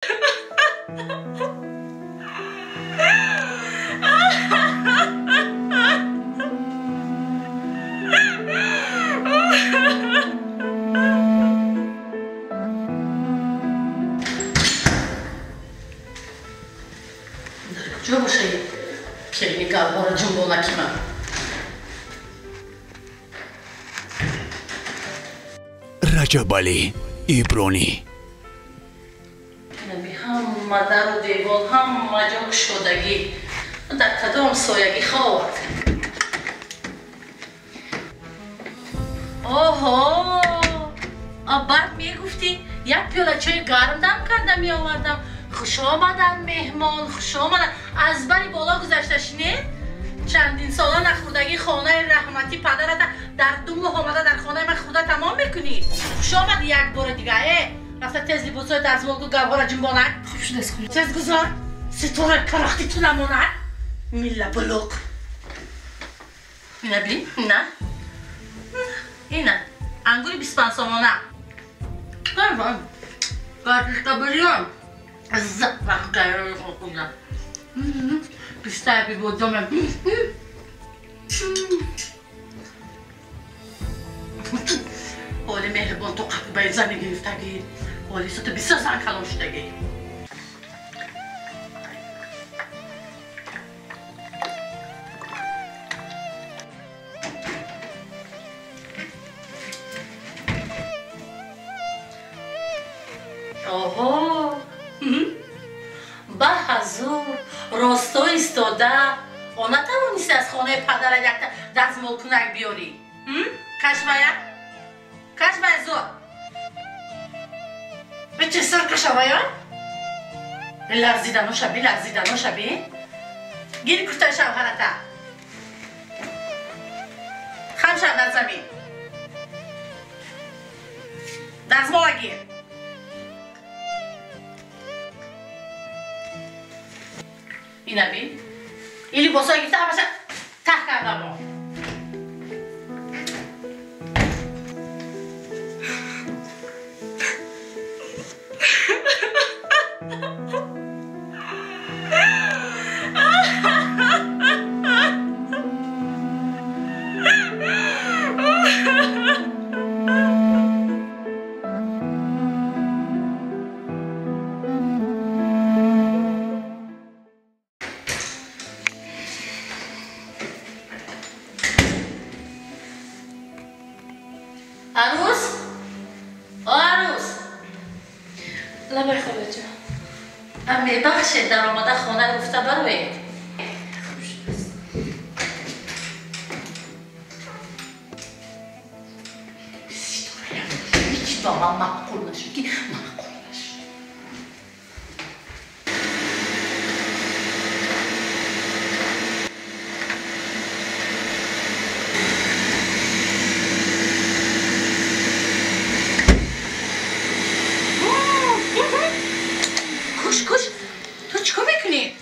جو باشه کلمی گلها را جنبو نکیمم رجب علی ایبرانی هم در و دیوال هم مجاق شدگی در کدام سایگی خواد اوهو بعد میگفتی یک پیاله چای گرم دم کردم می آوردم خوش آمدن مهمان خوش آمدن از بری بالا گذشته شنید چندین ساله نخوردگی خانه رحمتی پدرت در 2 ماه آمده در خانه من خدا تمام میکنی خوش آمد یک بار دیگه رفته تز لباسای از ملک و گوها را جنباند خوب شده است تز گذار ستاره کرختی تو نماند میله بلوک اینه بی؟ نه اینه انگوری 25 سامانه گرم گرشته بریم زد وقت گره خودم بیشتر بی بودم حالی مهربان تو قبل باید زنی گرفتگی حالی سطح 20 زن کلان شدگی آها به حضور راستا ایستاده آنه توانیستی از خانه پدر یک دستمال کنک بیاری کشمایه کشمایه زور به چه سر کشمایه لرزیدنو شبی گیری کشتای شوهرته خم شب در زمین دستمال گیر اینه بی این لباسایی که همشه ته کردم ما عروس لبای خاله جان امی بخشید در آمده خانه گفته بروید هیچ با من معقول نشد که معقول نشد کش تو چیکار میکنی؟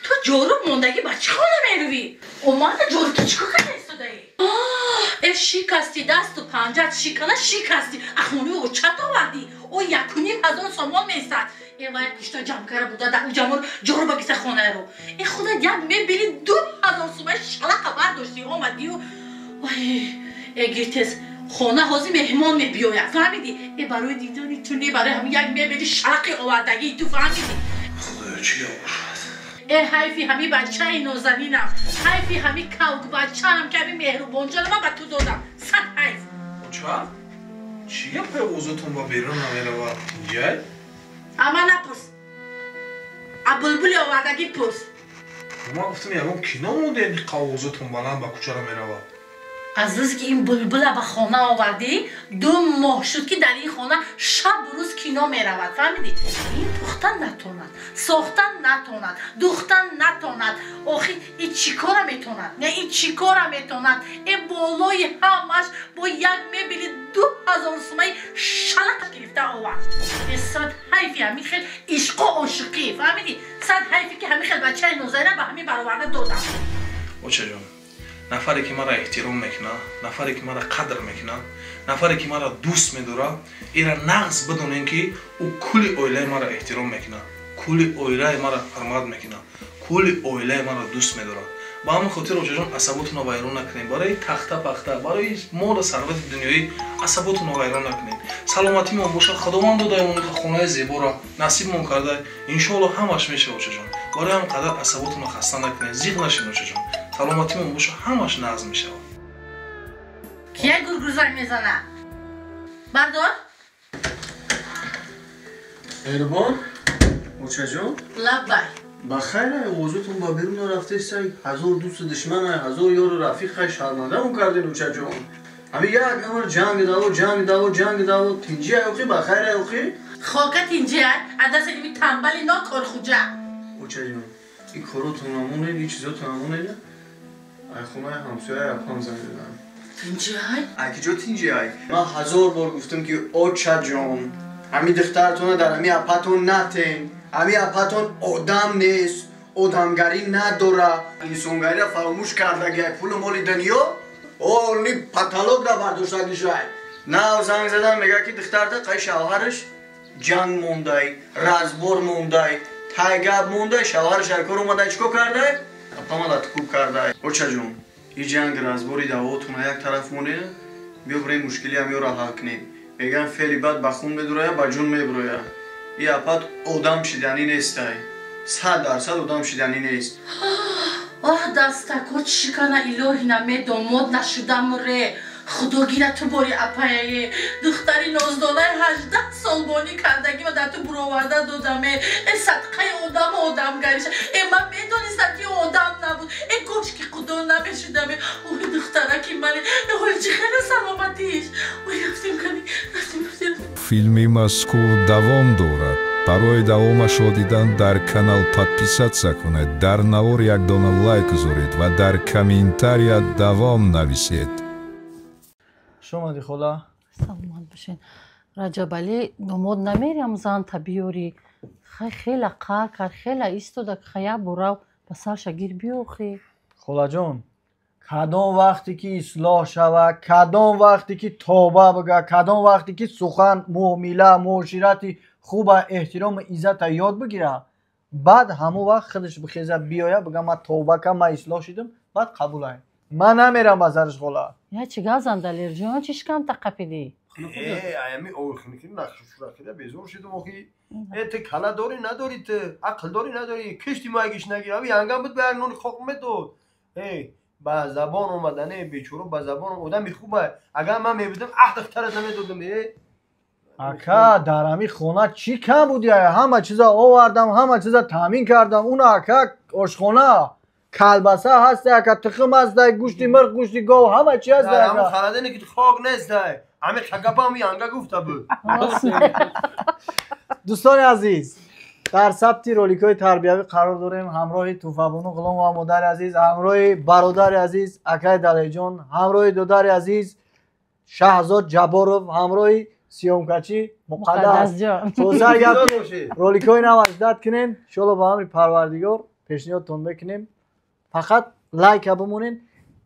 تو جارو موندگی بچه خانه میروی اومده جارو تو چیکار کنه ایستاده ای؟ شکستی دست و پنجت شکنه شکستی اخونی او چت آوردی او 1,500 سامان میستد این باید کشتا جمع کرده بوده در او جارو بگیسه خانه رو این خدا یک میبینی 2,000 سومه شلق برداشتی آمدی و وای اگیتس خانه حاضی مهمان میبیاید فهمیدی؟ ای برای دیدانی تو نی برای همین یک میبینی شلقی آوردگی تو فهمیدی؟ خدایا چی آورد؟ ای حیفی همی بچه ای نازنینم حیفی همی کوک بچه هم که همی مهربان جانم من به تو دادم 100 حیف بچه؟ چیه پای اوضاعتون با بیرون نمیره و اینجای؟ اما نپرس بلبلی آوردگی پرس ما گفتم یکم کینا مونده این اوضاعتون بلند با کوچه رو میره و از روزی که این بلبل به خانه آوردی 2 ماه شد که در این خانه شب و روز کینا میرود فهمیدی؟ این پختن نتوند ساختن نتوند دوختن نتوند آخی این چی کار میتوند؟ نه این چی کار میتوند؟ این بالای همش با یک میبینی 2,000 سومه شلق گرفته آورد این 100 حیفی همین خیلی عشق و عاشقی فهمیدی؟ 100 حیفی که همین خیلی بچه نوزنه به همین برآورده دادم بچه جان нафаре ки маро эҳтиром мекунад, нафаре ки маро қадр мекунад, нафаре ки маро дӯст медорад, ира нағз бидонем ки ӯ кулли оилаи маро эҳтиром мекунад, кулли оилаи маро ҳурмат мекунад, кулли оилаи маро дӯст медорад. ба ҳамин хотир очаҷон асаботуно вайрон накунед. Барои тахта пахта, барои молу сарвати дунёӣ асаботуно вайрон накунед. Саломатимон бошад, худованд додаимон хонаи зеборо насибмон карда, иншоалло ҳамаш мешавад очаҷон. барои ҳам қадар асаботуно хаста накунед, зиқ нашин очаҷон. саломатимон бошад, ҳамаш назм мешавад. кия гургурзай мезана? бардор? меҳрубон очаҷон лаббай. бахайр овозатон ба берун рафтесай 1200 душманай 1000 ёру рафиқай шармандамон кардин очаҷон. ҳами як амр ҷанги даво тинҷиай оқи бахайр оқи хока тинҷиай адаса ими тамбали нокор хуҷа. очаҷон ин коротон намонед ин чизотон намонед ай хонаи ҳамсояи апам занг задам. тинҷиай? акиҷо тинҷиай ман 1000 бор гуфтам ки очаҷон ҳами духтартона дар ҳами апатон натен. ҳами апатон одам нест, одамгарӣ надора, инсонгариро фаромӯш кардагиай пулу моли дунё они паталогра бардоштагишай. нав занг задам мега ки духтарда қай шавҳараш ҷанг мондай, разбор мондай, тайгаб мондай, шавҳараш дар кор омадай чико кардай? апамада тукуб кардай. очаҷон ин ҷанг разбори давотуна як тараф монеда, биё барои мушкили ҳамёро ҳал кунем. меган феъли бад ба хун медуроя, ба ҷун мебуроя. ин апат одам шиданӣ нестай. 100% одам шиданӣ нест. оҳ дастакот шикана илоҳина медомод нашудамуре. худогира ту бори апаяе духтари ноздонаи 18 солбонӣ кардагима дар ту буроварда додаме. садқаи одам одамгариша. ман медонистам ки одам набуд. гош ки худо намешудаме. ой духтараки мане ҳоли чӣ хеле саломатиш. ой рафтем кани рафтем. филми мазкур давом дорад. барои давомашро дидан дар канал подписатсия кунед, дар навор як дона лайк гузоред ва дар комментария давом нависед. шомади хола саломат бошед. раҷабалӣ домод намерям занта биёрӣ. хела қар кард, хела истода хая бурав ба сарша гир биёхӣ. холаҷон кадом вақте ки ислоҳ шава, кадом вақте ки тоба бига, кадом вақте ки сухан муомила муоширати хуба эҳтироми иззата ёд бигира, баъд ҳамон вақт худаш бихеза биёя бига ман тоба кам, ман ислоҳ шидам, баъд қабулай. ман намерам ба зарш хола. я чӣ газандалерҷон чишкам тақапидӣ? аями ойхникин нахшушуракида безор шидам охи. ти кала дори надори, ти ақл дори надори, кишти майгиш нагир. ами янгам буд ба як нони хок медод. ба забон омадане бечуро ба забон одами хубай. агар ман мебудам духтарат намедодам. ака дар ҳами хона чӣ кам будия? ҳама чиза овардам, ҳама чиза таъмин кардам. уна ака ошхона калбаса ҳаст, ака тухм ҳастай, гӯшти мирғ, гӯшти гов, ҳама чи ҳаст. ҳамон халадане ки хок нестай. ҳами хагапам янга гуфта буд. дӯстони азиз, дар сабти роликҳои тарбиявӣ қарор дорем. ҳамроҳи Туфабону Ғуломова модари азиз, ҳамроҳи бародари азиз Акай Далайҷон, ҳамроҳи додари азиз Шаҳзод Ҷабборов, ҳамроҳи сиёмкачи Муқаддасҷон. хулоса гап ки роликҳои нав аҷдад кунен. иншоалло ба амри Парвардигор пешниҳодтон мекунем. фақат лайка бимонен,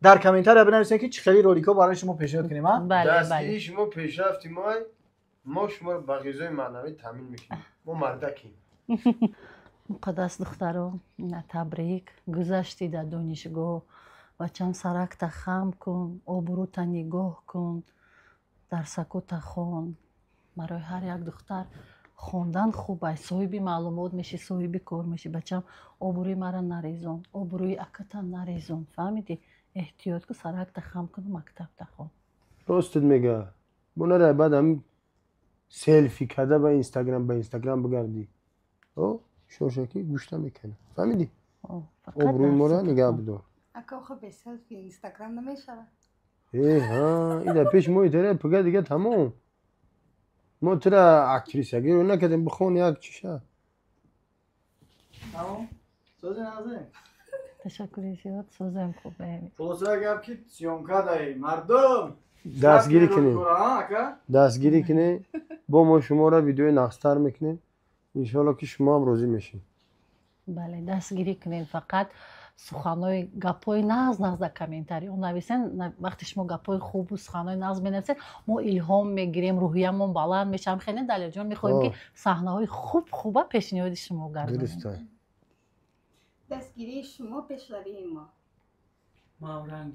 дар комментария бинависен ки чӣ хели роликҳо барои шумо пешниҳод кунем. дастгирии шумо пешрафти мой мо шуморо ба ғизои маънавӣ таъмин мекунем. мо мардакем. муқаддас духтаро табрик гузашти дар донишгоҳ бачам саракта хам кун, обрӯта нигоҳ кун, дарсакота хон. барои ҳар як духтар хондан хуб аст. соҳиби маълумот мешӣ, соҳиби кор мешӣ. бачам обрӯи мара нарезон, обрӯи аката нарезон. фаҳмидӣ? эҳтиёт ку саракта хам кун, мактабта хон. ростет мега бо надай баъд ҳамин селфи карда ба инстаграм бигарди шошакӣ гӯшта мекана. фаҳмидӣ? обрӯи моро нигаҳ бидор. ака охо бе селфи инстаграм намешавад. ин дар пеши мо итара пуга дига тамом. мо тира актрисагиро накардем бихон як чиша. сози назим. ташаккури зиёд. созем хубе. хулоса гап ки сиёмка дай мардум дастгирӣ кунем. дастгирӣ кунем. бо мо шуморо видеои нақстар мекунем. иншоалло ки шумо ҳам розӣ мешед. бале дастгирӣ кунед. фақат суханои гапои нағз комментарий нависен. Вақте шумо гапои хубу суханои нағз менависед мо илҳом мегирем, рӯҳиямон баланд мешавам. Хеле Далелҷон мехоҳем ки саҳнаҳои хуб-хуба пешниҳоди шумо гардонем. درسته دستگیری شما پیشروی ما ما رنگ